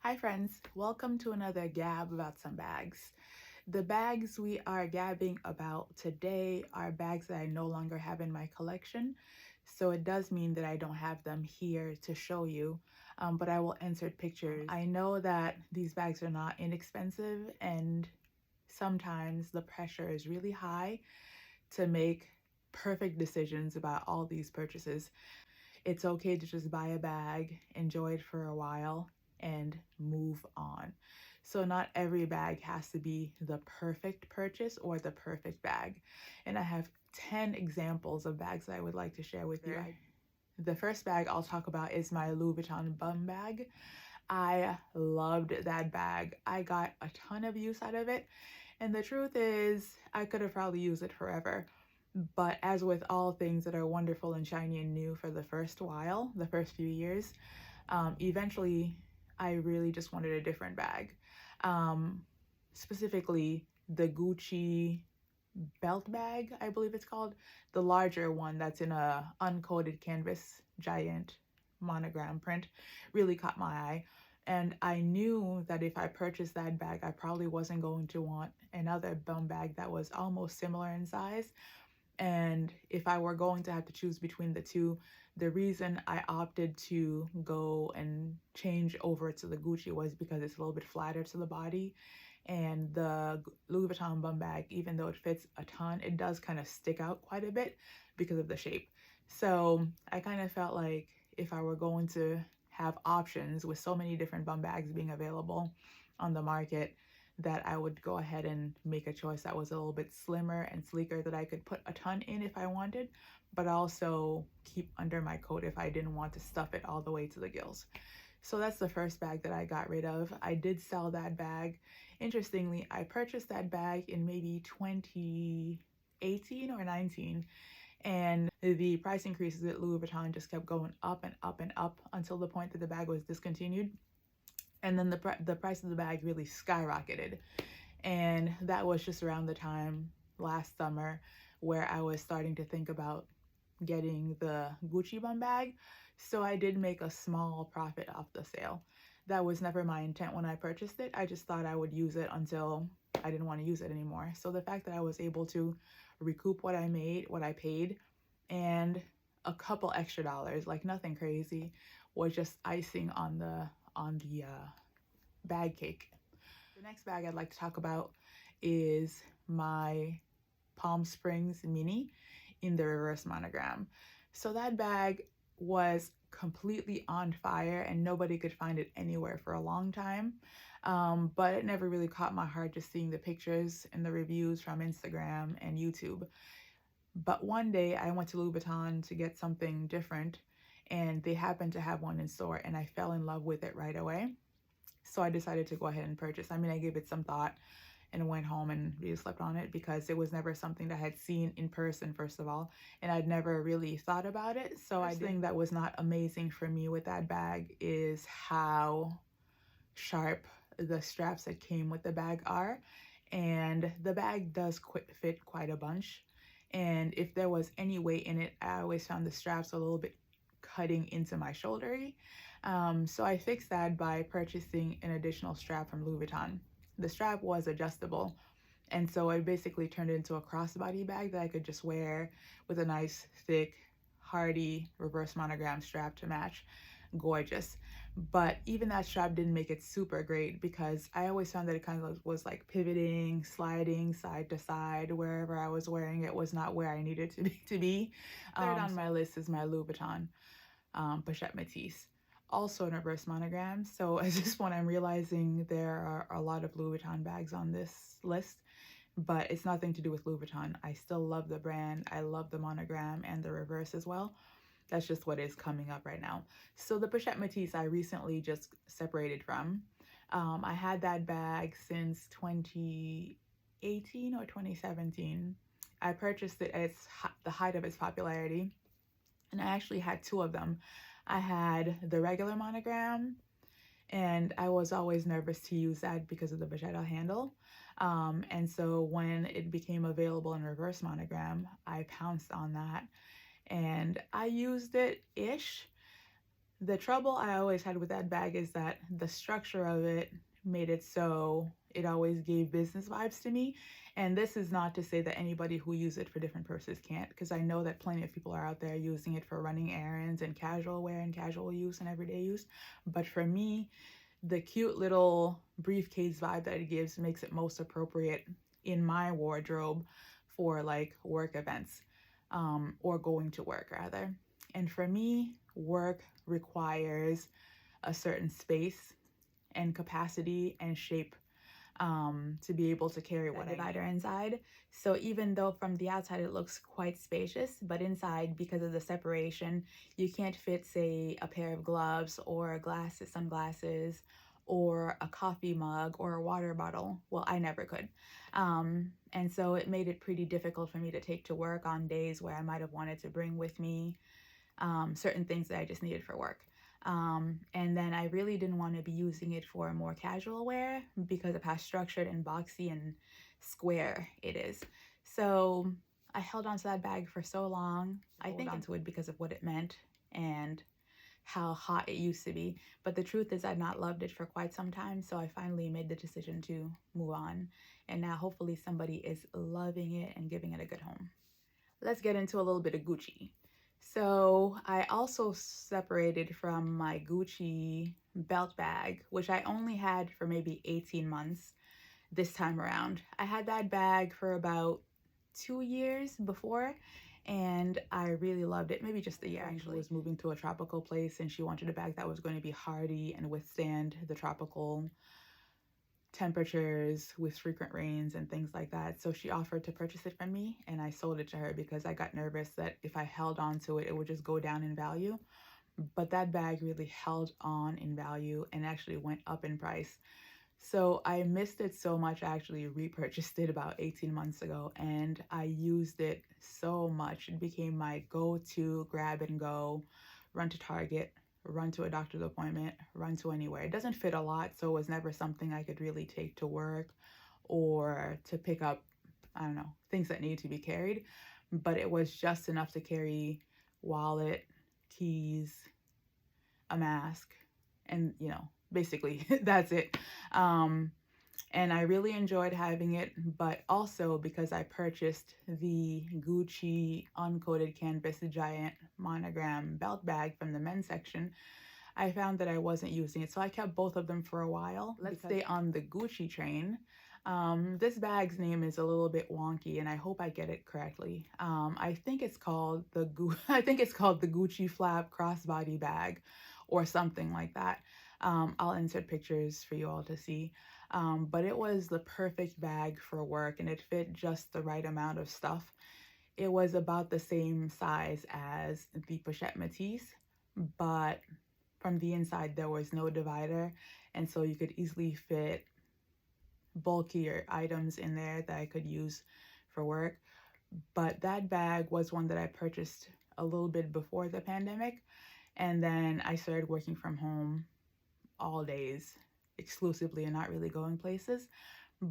Hi friends, welcome to another gab about some bags. The bags we are gabbing about today are bags that I no longer have in my collection, so it does mean that I don't have them here to show you, but I will insert pictures. I know that these bags are not inexpensive, and sometimes the pressure is really high to make perfect decisions about all these purchases. It's okay to just buy a bag, enjoy it for a while, and move on. So, not every bag has to be the perfect purchase or the perfect bag. And I have 10 examples of bags that I would like to share with you. The first bag I'll talk about is my Louis Vuitton bum bag. I loved that bag. I got a ton of use out of it. And the truth is, I could have probably used it forever. But as with all things that are wonderful and shiny and new for the first while, the first few years, eventually I really just wanted a different bag. Um, Specifically, the Gucci belt bag, I believe it's called, the larger one that's in a uncoated canvas giant monogram print, really caught my eye. And I knew that if I purchased that bag, I probably wasn't going to want another bum bag that was almost similar in size. And if I were going to have to choose between the two, the reason I opted to go and change over to the Gucci was because it's a little bit flatter to the body. And the Louis Vuitton bum bag, even though it fits a ton, it does kind of stick out quite a bit because of the shape. So I kind of felt like if I were going to have options with so many different bum bags being available on the market, that I would go ahead and make a choice that was a little bit slimmer and sleeker that I could put a ton in if I wanted, but also keep under my coat if I didn't want to stuff it all the way to the gills. So that's the first bag that I got rid of. I did sell that bag. Interestingly, I purchased that bag in maybe 2018 or 19, and the price increases at Louis Vuitton just kept going up and up and up until the point that the bag was discontinued. And then the price of the bag really skyrocketed. And that was just around the time last summer where I was starting to think about getting the Gucci bum bag. So I did make a small profit off the sale. That was never my intent when I purchased it. I just thought I would use it until I didn't want to use it anymore. So the fact that I was able to recoup what I made, what I paid, and a couple extra dollars, like nothing crazy, was just icing on the bag cake. The next bag I'd like to talk about is my Palm Springs Mini in the reverse monogram. So that bag was completely on fire and nobody could find it anywhere for a long time. But it never really caught my heart just seeing the pictures and the reviews from Instagram and YouTube. But one day I went to Louis Vuitton to get something different and they happened to have one in store and I fell in love with it right away. So I decided to go ahead and purchase. I mean, I gave it some thought and went home and really slept on it because it was never something that I had seen in person, first of all, and I'd never really thought about it. So I think that was not amazing for me with that bag is how sharp the straps that came with the bag are. And the bag does fit quite a bunch. And if there was any weight in it, I always found the straps a little bit cutting into my shoulder. So I fixed that by purchasing an additional strap from Louis Vuitton. The strap was adjustable, and so I basically turned it into a crossbody bag that I could just wear with a nice, thick, hardy reverse monogram strap to match. Gorgeous. But even that strap didn't make it super great because I always found that it kind of was like pivoting, sliding side to side. Wherever I was wearing it was not where I needed to be. Third on my list is my Louis Vuitton Pochette Métis, also in reverse monogram. So at this point, I'm realizing there are a lot of Louis Vuitton bags on this list, but it's nothing to do with Louis Vuitton. I still love the brand. I love the monogram and the reverse as well. That's just what is coming up right now. So the Pochette Métis I recently just separated from. I had that bag since 2018 or 2017. I purchased it at the height of its popularity, and I actually had two of them. I had the regular monogram, and I was always nervous to use that because of the vagina handle. And so when it became available in reverse monogram, I pounced on that and I used it ish. The trouble I always had with that bag is that the structure of it made it so it always gave business vibes to me. And this is not to say that anybody who uses it for different purposes can't, because I know that plenty of people are out there using it for running errands and casual wear and casual use and everyday use. But for me, the cute little briefcase vibe that it gives makes it most appropriate in my wardrobe for like work events, or going to work rather. And for me, work requires a certain space and capacity and shape, to be able to carry what divider inside. So even though from the outside it looks quite spacious, but inside, because of the separation, you can't fit, say, a pair of gloves or glasses, sunglasses, or a coffee mug or a water bottle. Well, I never could. And so it made it pretty difficult for me to take to work on days where I might have wanted to bring with me certain things that I just needed for work. And then I really didn't want to be using it for more casual wear because of how structured and boxy and square it is. So I held on to that bag for so long. I think onto it because of what it meant and how hot it used to be. But the truth is I'd not loved it for quite some time, so I finally made the decision to move on. And now hopefully somebody is loving it and giving it a good home. Let's get into a little bit of Gucci. So I also separated from my Gucci belt bag, which I only had for maybe 18 months this time around. I had that bag for about 2 years before, and I really loved it. Maybe just a year actually. She was moving to a tropical place and she wanted a bag that was going to be hardy and withstand the tropical temperatures with frequent rains and things like that. So she offered to purchase it from me, and I sold it to her because I got nervous that if I held on to it, it would just go down in value. But that bag really held on in value and actually went up in price. So I missed it so much, I actually repurchased it about 18 months ago, and I used it so much. It became my go-to grab and go, run to Target, run to a doctor's appointment, run to anywhere. It doesn't fit a lot, so it was never something I could really take to work or to pick up, I don't know, things that need to be carried. But it was just enough to carry wallet, keys, a mask, and basically that's it. And I really enjoyed having it, but also because I purchased the Gucci uncoated canvas giant monogram belt bag from the men's section, I found that I wasn't using it. So I kept both of them for a while. Let's stay on the Gucci train. This bag's name is a little bit wonky, and I hope I get it correctly. I think it's called the Gucci flap crossbody bag, or something like that. I'll insert pictures for you all to see. But it was the perfect bag for work, and it fit just the right amount of stuff. It was about the same size as the Pochette Matisse, but from the inside there was no divider, and so you could easily fit bulkier items in there that I could use for work. But that bag was one that I purchased a little bit before the pandemic, and then I started working from home all days exclusively and not really going places.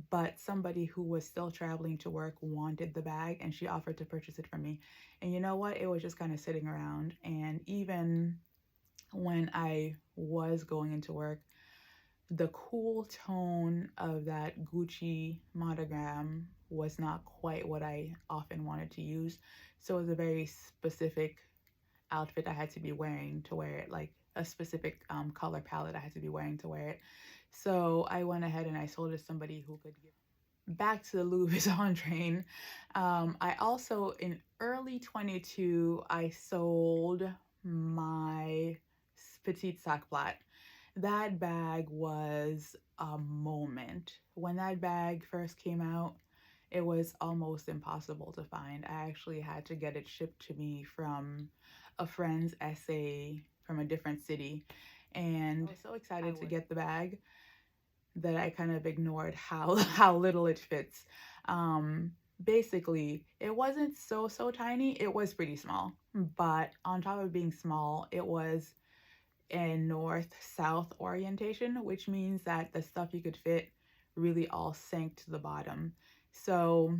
But somebody who was still traveling to work wanted the bag, and she offered to purchase it from me. And you know what? It was just kind of sitting around, and even when I was going into work, the cool tone of that Gucci monogram was not quite what I often wanted to use. So it was a very specific outfit I had to be wearing to wear it, like a specific color palette I had to be wearing to wear it. So I went ahead and I sold it to somebody who could give. Back to the Louis Vuitton train. I also, in early 22, I sold my Petite Sac Plat. That bag was a moment. When that bag first came out, it was almost impossible to find. I actually had to get it shipped to me from a friend's essay from a different city. And I was so excited to get the bag that I kind of ignored how little it fits. Basically, it wasn't so tiny. It was pretty small, but on top of being small, it was a north-south orientation, which means that the stuff you could fit really all sank to the bottom. So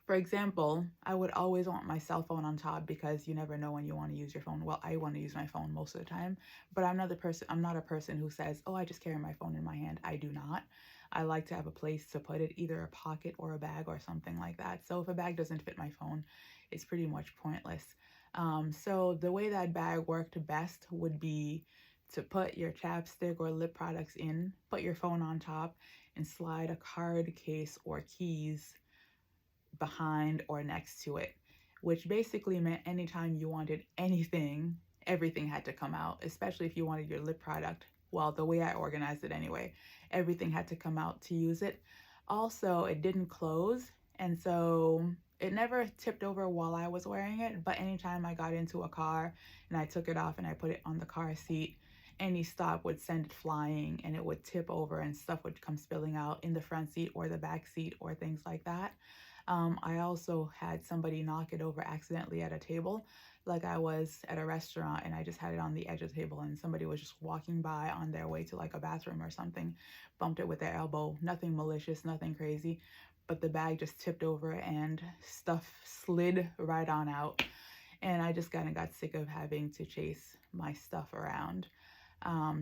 For example, I would always want my cell phone on top because you never know when you want to use your phone. Well, I want to use my phone most of the time, but I'm not a person who says, "Oh, I just carry my phone in my hand." I do not. I like to have a place to put it, either a pocket or a bag or something like that. So if a bag doesn't fit my phone, it's pretty much pointless. So the way that bag worked best would be to put your chapstick or lip products in, put your phone on top, and slide a card case or keys behind or next to it, which basically meant anytime you wanted anything, everything had to come out, especially if you wanted your lip product. Well, the way I organized it anyway, everything had to come out to use it. Also, it didn't close, and so it never tipped over while I was wearing it, but anytime I got into a car and I took it off and I put it on the car seat, any stop would send it flying and it would tip over and stuff would come spilling out in the front seat or the back seat or things like that. I also had somebody knock it over accidentally at a table. Like I was at a restaurant and I just had it on the edge of the table and somebody was just walking by on their way to like a bathroom or something, bumped it with their elbow. Nothing malicious, nothing crazy, but the bag just tipped over and stuff slid right on out. And I just kind of got sick of having to chase my stuff around.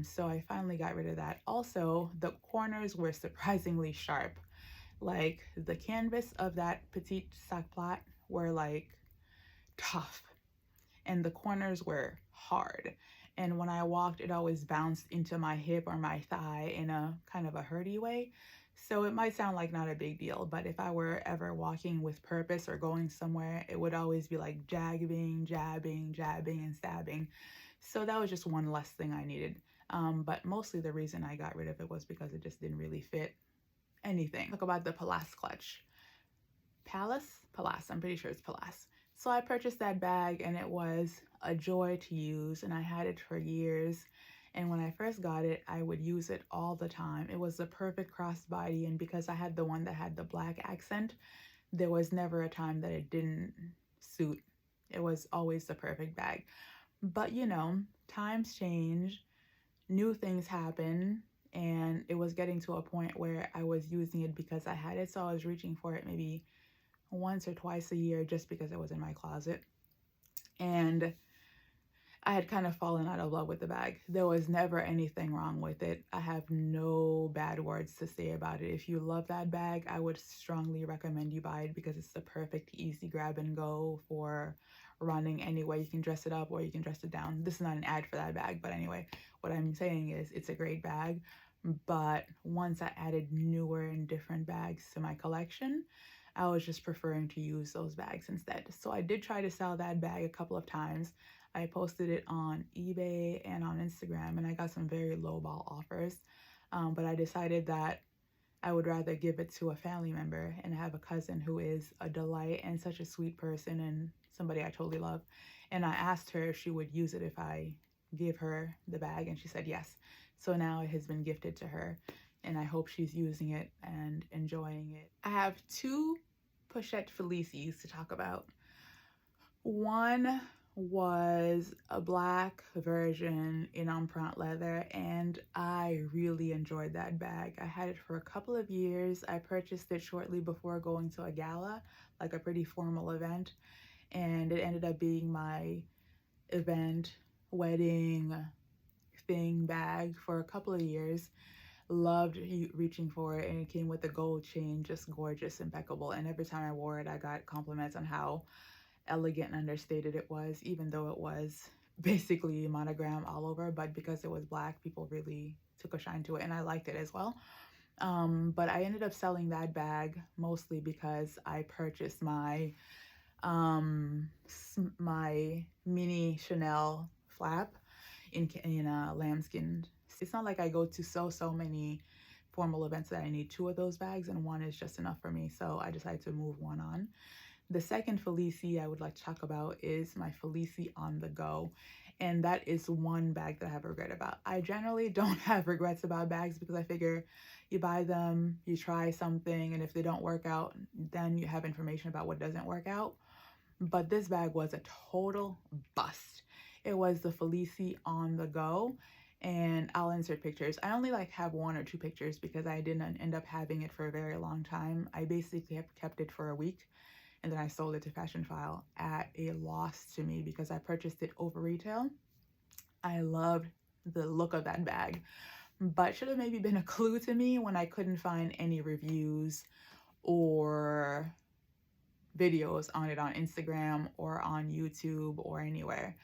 So I finally got rid of that. Also, the corners were surprisingly sharp. Like the canvas of that petite sac plat were like tough and the corners were hard. And when I walked, it always bounced into my hip or my thigh in a kind of a hurty way. So it might sound like not a big deal, but if I were ever walking with purpose or going somewhere, it would always be like jabbing, and stabbing. So that was just one less thing I needed. But mostly the reason I got rid of it was because it just didn't really fit anything. Talk about the Palace clutch. Palace, I'm pretty sure it's Palace. So I purchased that bag and it was a joy to use and I had it for years. And when I first got it, I would use it all the time. It was the perfect crossbody, and because I had the one that had the black accent, there was never a time that it didn't suit. It was always the perfect bag. But you know, times change, new things happen, and it was getting to a point where I was using it because I had it. So I was reaching for it maybe once or twice a year just because it was in my closet. And I had kind of fallen out of love with the bag. There was never anything wrong with it. I have no bad words to say about it. If you love that bag, I would strongly recommend you buy it because it's the perfect easy grab and go for running anyway. You can dress it up or you can dress it down. This is not an ad for that bag, but anyway, what I'm saying is it's a great bag. But once I added newer and different bags to my collection, I was just preferring to use those bags instead. So I did try to sell that bag a couple of times. I posted it on eBay and on Instagram, and I got some very lowball offers. But I decided that I would rather give it to a family member, and I have a cousin who is a delight and such a sweet person and somebody I totally love. And I asked her if she would use it if I give her the bag, and she said yes. So now it has been gifted to her, and I hope she's using it and enjoying it. I have two pochette Felicis to talk about. One was a black version in empreinte leather, and I really enjoyed that bag. I had it for a couple of years. I purchased it shortly before going to a gala, like a pretty formal event, and it ended up being my event, wedding thing bag for a couple of years. Loved reaching for it, and it came with a gold chain, just gorgeous, impeccable. And every time I wore it, I got compliments on how elegant and understated it was, even though it was basically monogram all over. But because it was black, people really took a shine to it, and I liked it as well. But I ended up selling that bag mostly because I purchased my my mini Chanel flap in a lambskin. It's not like I go to so many formal events that I need two of those bags, and one is just enough for me. So I decided to move one on. The second Felici I would like to talk about is my Felici on the go. And that is one bag that I have regret about. I generally don't have regrets about bags because I figure you buy them, you try something, and if they don't work out, then you have information about what doesn't work out. But this bag was a total bust. It was the Felici on the go, and I'll insert pictures. I only have one or two pictures because I didn't end up having it for a very long time. I basically kept it for a week, and then I sold it to Fashion File at a loss to me because I purchased it over retail. I loved the look of that bag, but should have maybe been a clue to me when I couldn't find any reviews or videos on it on Instagram or on YouTube or anywhere.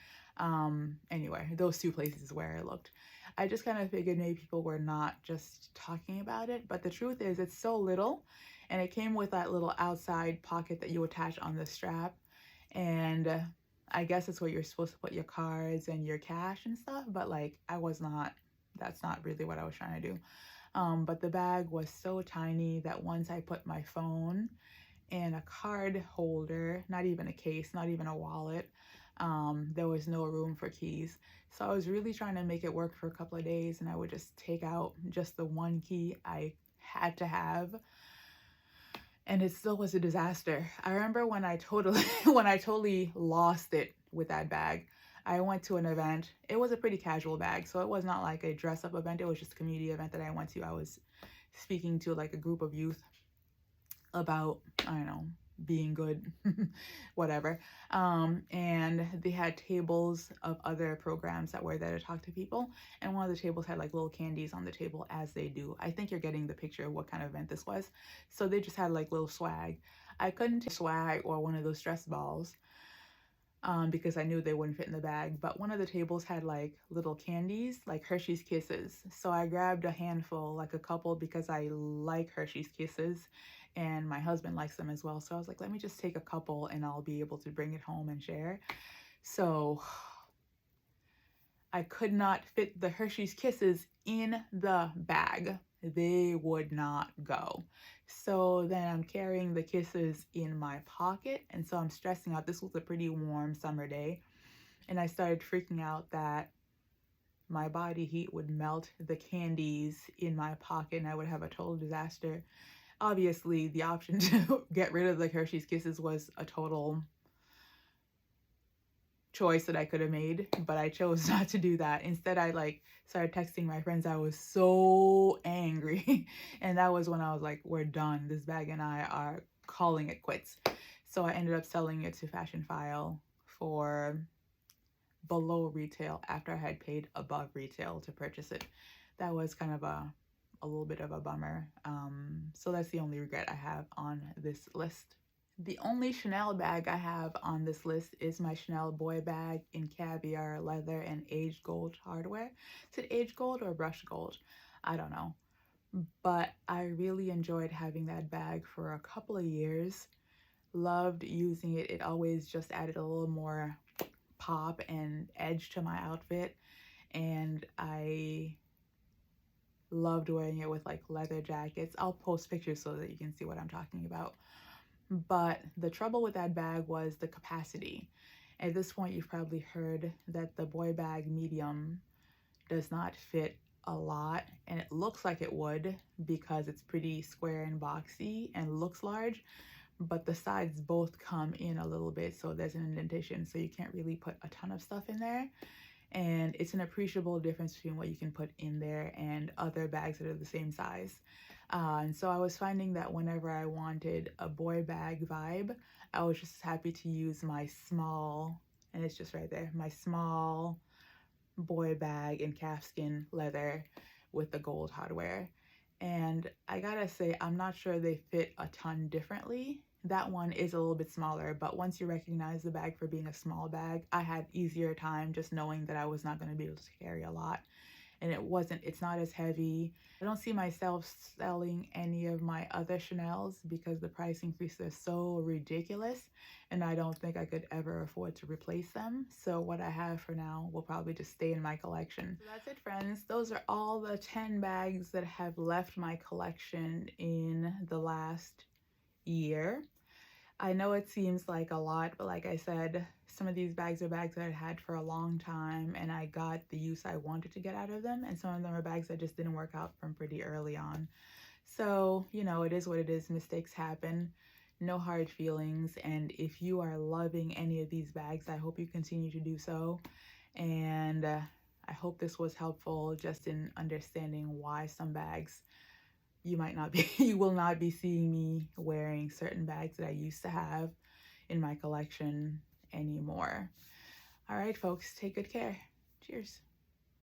Anyway, those two places where I looked. I just kind of figured maybe people were not just talking about it, but the truth is it's so little, and it came with that little outside pocket that you attach on the strap, and I guess it's where you're supposed to put your cards and your cash and stuff, but like that's not really what I was trying to do. But the bag was so tiny that once I put my phone and a card holder, not even a case, not even a wallet, there was no room for keys. So I was really trying to make it work for a couple of days, and I would just take out just the one key I had to have, and it still was a disaster. I remember when I totally lost it with that bag. I went to an event. It was a pretty casual bag, so it was not like a dress up event. It was just a community event that I went to. I was speaking to like a group of youth about, I don't know, being good, whatever. And they had tables of other programs that were there to talk to people. And one of the tables had like little candies on the table, as they do. I think you're getting the picture of what kind of event this was. So they just had like little swag. I couldn't take swag or one of those stress balls because I knew they wouldn't fit in the bag. But one of the tables had like little candies, like Hershey's Kisses. So I grabbed a handful, like a couple, because I like Hershey's Kisses and my husband likes them as well. So I was like, let me just take a couple and I'll be able to bring it home and share. So I could not fit the Hershey's Kisses in the bag. They would not go. So then I'm carrying the Kisses in my pocket, and so I'm stressing out. This was a pretty warm summer day, and I started freaking out that my body heat would melt the candies in my pocket and I would have a total disaster. Obviously, the option to get rid of the Hershey's Kisses was a total choice that I could have made, but I chose not to do that. Instead, I like started texting my friends. I was so angry. And that was when I was like, we're done. This bag and I are calling it quits. So I ended up selling it to Fashion File for below retail after I had paid above retail to purchase it. That was kind of a little bit of a bummer. So that's the only regret I have on this list. The only Chanel bag I have on this list is my Chanel boy bag in caviar leather and aged gold hardware. Is it aged gold or brushed gold? I don't know. But I really enjoyed having that bag for a couple of years. Loved using it. It always just added a little more pop and edge to my outfit. And I loved wearing it with like leather jackets. I'll post pictures so that you can see what I'm talking about. But the trouble with that bag was the capacity. At this point, you've probably heard that the boy bag medium does not fit a lot, and it looks like it would because it's pretty square and boxy and looks large, but the sides both come in a little bit, so there's an indentation, so you can't really put a ton of stuff in there. And it's an appreciable difference between what you can put in there and other bags that are the same size. And so I was finding that whenever I wanted a boy bag vibe, I was just happy to use my small, and it's just right there, my small boy bag in calfskin leather with the gold hardware. And I gotta say, I'm not sure they fit a ton differently. That one is a little bit smaller, but once you recognize the bag for being a small bag, I had easier time just knowing that I was not going to be able to carry a lot. And it's not as heavy. I don't see myself selling any of my other Chanels because the price increases are so ridiculous, and I don't think I could ever afford to replace them. So what I have for now will probably just stay in my collection. So that's it, friends. Those are all the 10 bags that have left my collection in the last year. I know it seems like a lot, but like I said, some of these bags are bags that I had for a long time and I got the use I wanted to get out of them, and some of them are bags that just didn't work out from pretty early on. So, you know, it is what it is. Mistakes happen. No hard feelings. And if you are loving any of these bags, I hope you continue to do so. And I hope this was helpful just in understanding why some bags you will not be seeing me wearing certain bags that I used to have. in my collection anymore. All right, folks, take good care. Cheers.